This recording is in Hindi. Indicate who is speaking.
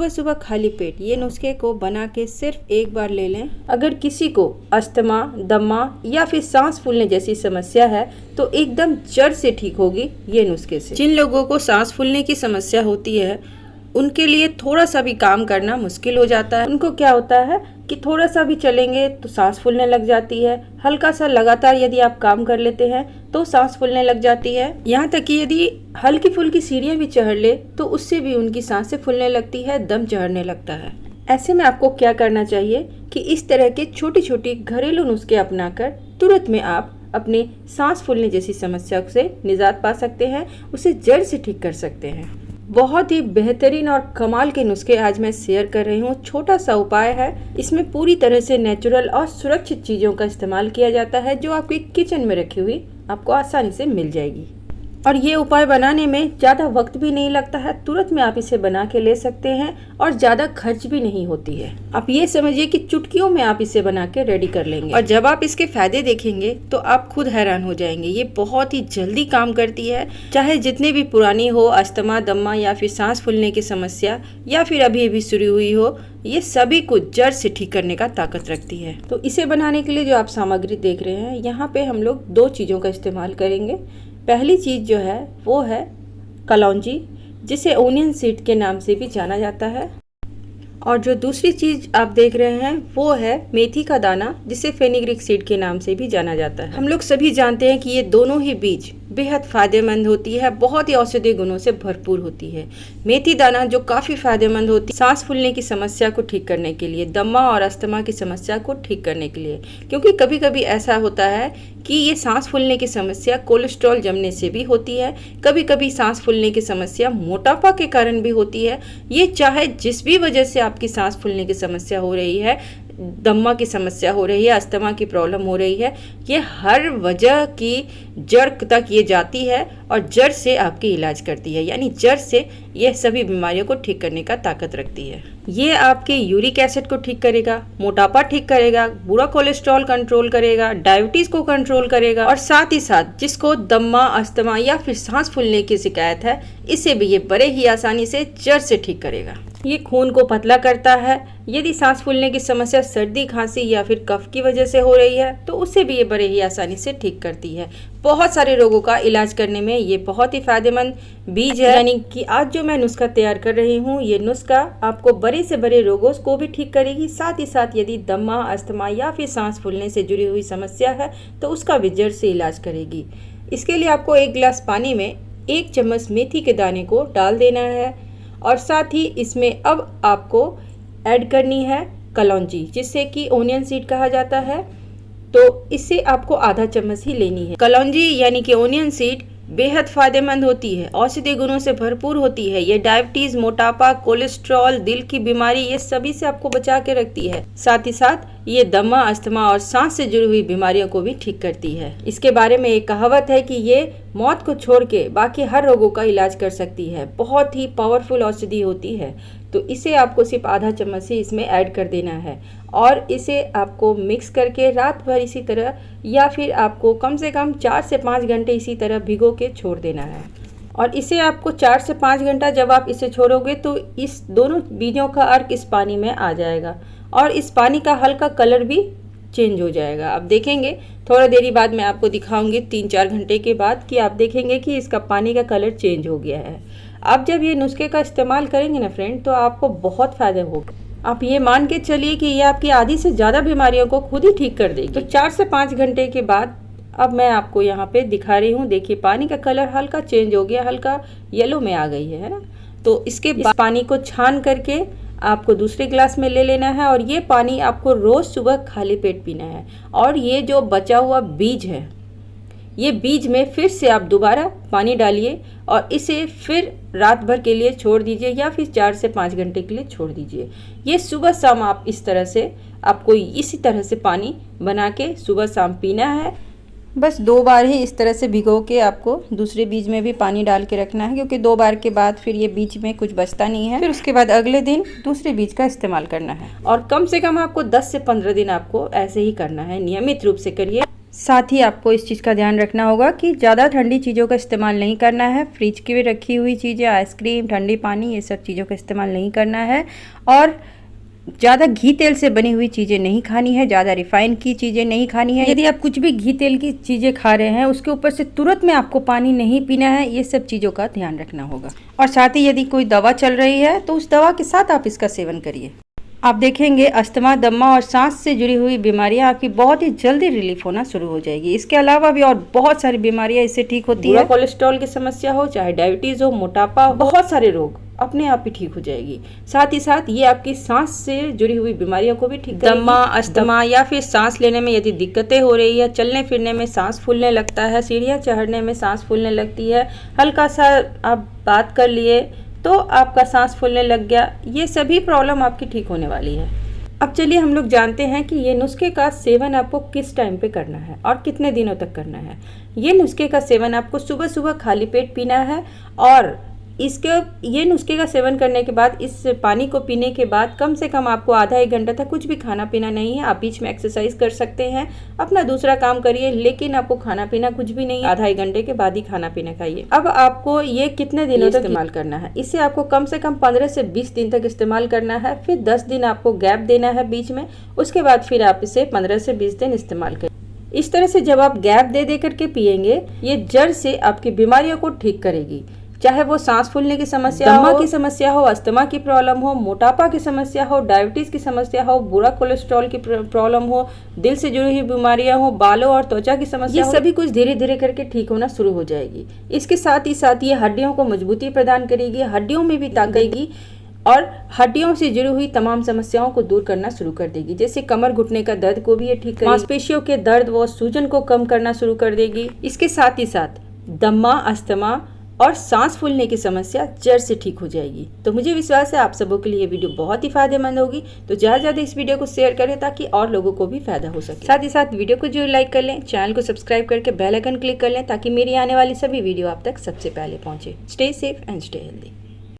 Speaker 1: सुबह सुबह खाली पेट ये नुस्खे को बना के सिर्फ एक बार ले लें। अगर किसी को अस्थमा, दमा या फिर सांस फूलने जैसी समस्या है तो एकदम जड़ से ठीक होगी ये नुस्खे से। जिन लोगों को सांस फूलने की समस्या होती है उनके लिए थोड़ा सा भी काम करना मुश्किल हो जाता है। उनको क्या होता है कि थोड़ा सा भी चलेंगे तो सांस फूलने लग जाती है। हल्का सा लगातार यदि आप काम कर लेते हैं तो सांस फूलने लग जाती है। यहाँ तक कि यदि हल्की फुल्की सीढ़ियाँ भी चढ़ ले तो उससे भी उनकी सांसें फूलने लगती है, दम चढ़ने लगता है। ऐसे में आपको क्या करना चाहिए कि इस तरह के छोटी छोटी घरेलू नुस्खे अपनाकर तुरंत में आप अपने सांस फूलने जैसी समस्या से निजात पा सकते हैं, उसे जड़ से ठीक कर सकते हैं। बहुत ही बेहतरीन और कमाल के नुस्खे आज मैं शेयर कर रही हूँ। छोटा सा उपाय है, इसमें पूरी तरह से नेचुरल और सुरक्षित चीज़ों का इस्तेमाल किया जाता है जो आपकी किचन में रखी हुई आपको आसानी से मिल जाएगी। और ये उपाय बनाने में ज़्यादा वक्त भी नहीं लगता है, तुरंत में आप इसे बना के ले सकते हैं और ज़्यादा खर्च भी नहीं होती है। आप ये समझिए कि चुटकियों में आप इसे बना के रेडी कर लेंगे और जब आप इसके फायदे देखेंगे तो आप खुद हैरान हो जाएंगे। ये बहुत ही जल्दी काम करती है, चाहे जितनी भी पुरानी हो अस्थमा, दमा या फिर सांस फूलने की समस्या या फिर अभी अभी शुरू हुई हो, ये सभी को जड़ से ठीक करने का ताकत रखती है। तो इसे बनाने के लिए जो आप सामग्री देख रहे हैं, यहाँ पे हम लोग 2 चीज़ों का इस्तेमाल करेंगे। पहली चीज़ जो है वो है कलौंजी, जिसे ओनियन सीड के नाम से भी जाना जाता है। और जो दूसरी चीज़ आप देख रहे हैं वो है मेथी का दाना, जिसे फेनिग्रिक सीड के नाम से भी जाना जाता है। हम लोग सभी जानते हैं कि ये दोनों ही बीज बेहद फ़ायदेमंद होती है, बहुत ही औषधीय गुणों से भरपूर होती है। मेथी दाना जो काफ़ी फ़ायदेमंद होती है सांस फूलने की समस्या को ठीक करने के लिए, दमा और अस्थमा की समस्या को ठीक करने के लिए, क्योंकि कभी कभी ऐसा होता है कि ये सांस फूलने की समस्या कोलेस्ट्रॉल जमने से भी होती है, कभी कभी सांस फूलने की समस्या मोटापा के कारण भी होती है। ये चाहे जिस भी वजह से आपकी सांस फूलने की समस्या हो रही है, दमा की समस्या हो रही है, अस्थमा की प्रॉब्लम हो रही है, ये हर वजह की जड़ तक ये जाती है और जड़ से आपकी इलाज करती है। यानी जड़ से ये सभी बीमारियों को ठीक करने का ताकत रखती है। ये आपके यूरिक एसिड को ठीक करेगा, मोटापा ठीक करेगा, बुरा कोलेस्ट्रॉल कंट्रोल करेगा, डायबिटीज़ को कंट्रोल करेगा और साथ ही साथ जिसको दमा, अस्थमा या फिर सांस फूलने की शिकायत है, इसे भी ये बड़े ही आसानी से जड़ से ठीक करेगा। ये खून को पतला करता है। यदि सांस फूलने की समस्या सर्दी, खांसी या फिर कफ की वजह से हो रही है तो उसे भी ये बड़े ही आसानी से ठीक करती है। बहुत सारे रोगों का इलाज करने में ये बहुत ही फायदेमंद बीज है। यानी कि आज जो मैं नुस्खा तैयार कर रही हूँ, ये नुस्खा आपको बड़े से बड़े रोगों को भी ठीक करेगी, साथ ही साथ यदि दमा, अस्थमा या फिर सांस फूलने से जुड़ी हुई समस्या है तो उसका भी जड़ से इलाज करेगी। इसके लिए आपको 1 गिलास पानी में 1 चम्मच मेथी के दाने को डाल देना है और साथ ही इसमें अब आपको ऐड करनी है कलौंजी, जिसे कि ओनियन सीड कहा जाता है। तो इससे आपको आधा चम्मच ही लेनी है। कलौंजी यानी कि ओनियन सीड बेहद फायदेमंद होती है, औषधीय गुणों से भरपूर होती है। ये डायबिटीज, मोटापा, कोलेस्ट्रॉल, दिल की बीमारी, ये सभी से आपको बचा के रखती है। साथ ही साथ ये दमा, अस्थमा और सांस से जुड़ी हुई बीमारियों को भी ठीक करती है। इसके बारे में एक कहावत है कि ये मौत को छोड़ के बाकी हर रोगों का इलाज कर सकती है। बहुत ही पावरफुल औषधि होती है। तो इसे आपको सिर्फ आधा चम्मच ही इसमें ऐड कर देना है और इसे आपको मिक्स करके रात भर इसी तरह या फिर आपको कम से कम 4 से 5 घंटे इसी तरह भिगो के छोड़ देना है। और इसे आपको 4 से 5 घंटा जब आप इसे छोड़ोगे तो इस दोनों बीजों का अर्क इस पानी में आ जाएगा और इस पानी का हल्का कलर भी चेंज हो जाएगा। आप देखेंगे थोड़ा देरी बाद मैं आपको दिखाऊंगी 3-4 घंटे के बाद कि आप देखेंगे कि इसका पानी का कलर चेंज हो गया है। आप जब ये नुस्खे का इस्तेमाल करेंगे ना फ्रेंड, तो आपको बहुत फ़ायदा होगा। आप ये मान के चलिए कि ये आपकी आधी से ज़्यादा बीमारियों को खुद ही ठीक कर देगी। तो 4 से 5 घंटे के बाद अब मैं आपको यहाँ पे दिखा रही हूँ। देखिए पानी का कलर हल्का चेंज हो गया, हल्का येलो में आ गई है ना। तो इसके बाद पानी को छान करके आपको दूसरे ग्लास में ले लेना है और ये पानी आपको रोज़ सुबह खाली पेट पीना है। और ये जो बचा हुआ बीज है, ये बीज में फिर से आप दोबारा पानी डालिए और इसे फिर रात भर के लिए छोड़ दीजिए या फिर 4 से 5 घंटे के लिए छोड़ दीजिए। ये सुबह शाम आप इस तरह से आपको इसी तरह से पानी बना के सुबह शाम पीना है। बस 2 बार ही इस तरह से भिगो के आपको दूसरे बीज में भी पानी डाल के रखना है, क्योंकि 2 बार के बाद फिर ये बीज में कुछ बचता नहीं है। फिर उसके बाद अगले दिन दूसरे बीज का इस्तेमाल करना है और कम से कम आपको 10 से 15 दिन आपको ऐसे ही करना है। नियमित रूप से करिए। साथ ही आपको इस चीज़ का ध्यान रखना होगा कि ज़्यादा ठंडी चीज़ों का इस्तेमाल नहीं करना है। फ्रिज की भी रखी हुई चीज़ें, आइसक्रीम, ठंडी पानी, ये सब चीज़ों का इस्तेमाल नहीं करना है। और ज़्यादा घी तेल से बनी हुई चीज़ें नहीं खानी है, ज़्यादा रिफाइन की चीज़ें नहीं खानी है। यदि आप कुछ भी घी तेल की चीज़ें खा रहे हैं उसके ऊपर से तुरंत में आपको पानी नहीं पीना है। ये सब चीज़ों का ध्यान रखना होगा। और साथ ही यदि कोई दवा चल रही है तो उस दवा के साथ आप इसका सेवन करिए। आप देखेंगे अस्थमा, दमा और सांस से जुड़ी हुई बीमारियां आपकी बहुत ही जल्दी रिलीफ होना शुरू हो जाएगी। इसके अलावा भी और बहुत सारी बीमारियां इससे ठीक होती है। कोलेस्ट्रॉल की समस्या हो, चाहे डायबिटीज हो, मोटापा हो, बहुत सारे रोग अपने आप ही ठीक हो जाएगी। साथ ही साथ ये आपकी सांस से जुड़ी हुई बीमारियों को भी ठीक करेगी। दमा, अस्थमा या फिर सांस लेने में यदि दिक्कतें हो रही है, चलने फिरने में सांस फूलने लगता है, सीढ़ियाँ चढ़ने में सांस फूलने लगती है, हल्का सा आप बात कर लिए तो आपका सांस फूलने लग गया, ये सभी प्रॉब्लम आपकी ठीक होने वाली है। अब चलिए हम लोग जानते हैं कि ये नुस्खे का सेवन आपको किस टाइम पे करना है और कितने दिनों तक करना है। ये नुस्खे का सेवन आपको सुबह सुबह खाली पेट पीना है और ये नुस्खे का सेवन करने के बाद, इस पानी को पीने के बाद कम से कम आपको आधा एक घंटा तक कुछ भी खाना पीना नहीं है। आप बीच में एक्सरसाइज कर सकते हैं, अपना दूसरा काम करिए, लेकिन आपको खाना पीना कुछ भी नहीं, आधा एक घंटे के बाद ही खाना पीना खाइए। अब आपको ये कितने दिनों तक इस्तेमाल करना है? इसे आपको कम से कम 15 से 20 दिन तक इस्तेमाल करना है। फिर 10 दिन आपको गैप देना है बीच में, उसके बाद फिर आप इसे 15 से 20 दिन इस्तेमाल करें। इस तरह से जब आप गैप दे करके पिएंगे, ये जड़ से आपकी बीमारियों को ठीक करेगी। चाहे वो सांस फूलने की समस्या हो, दमा की समस्या हो, अस्थमा की प्रॉब्लम हो, मोटापा की समस्या हो, डायबिटीज की समस्या हो, बुरा कोलेस्ट्रॉल की प्रॉब्लम हो, दिल से जुड़ी हुई बीमारियां हो, बालों और त्वचा की समस्या, ये सभी कुछ धीरे धीरे करके ठीक होना शुरू हो जाएगी। इसके साथ ही ये हड्डियों को मजबूती प्रदान करेगी, हड्डियों में भी ताकत देगी और हड्डियों से जुड़ी हुई तमाम समस्याओं को दूर करना शुरू कर देगी। जैसे कमर घुटने का दर्द को भी ये ठीक करेगी, मांसपेशियों के दर्द व सूजन को कम करना शुरू कर देगी। इसके साथ ही साथ दमा, अस्थमा और सांस फूलने की समस्या जड़ से ठीक हो जाएगी। तो मुझे विश्वास है आप सबों के लिए ये वीडियो बहुत ही फायदेमंद होगी। तो ज़्यादा इस वीडियो को शेयर करें ताकि और लोगों को भी फायदा हो सके। साथ ही साथ वीडियो को जरूर लाइक कर लें, चैनल को सब्सक्राइब करके बेल आइकन क्लिक कर लें ताकि मेरी आने वाली सभी वीडियो आप तक सबसे पहले पहुंचे। Stay safe and stay healthy.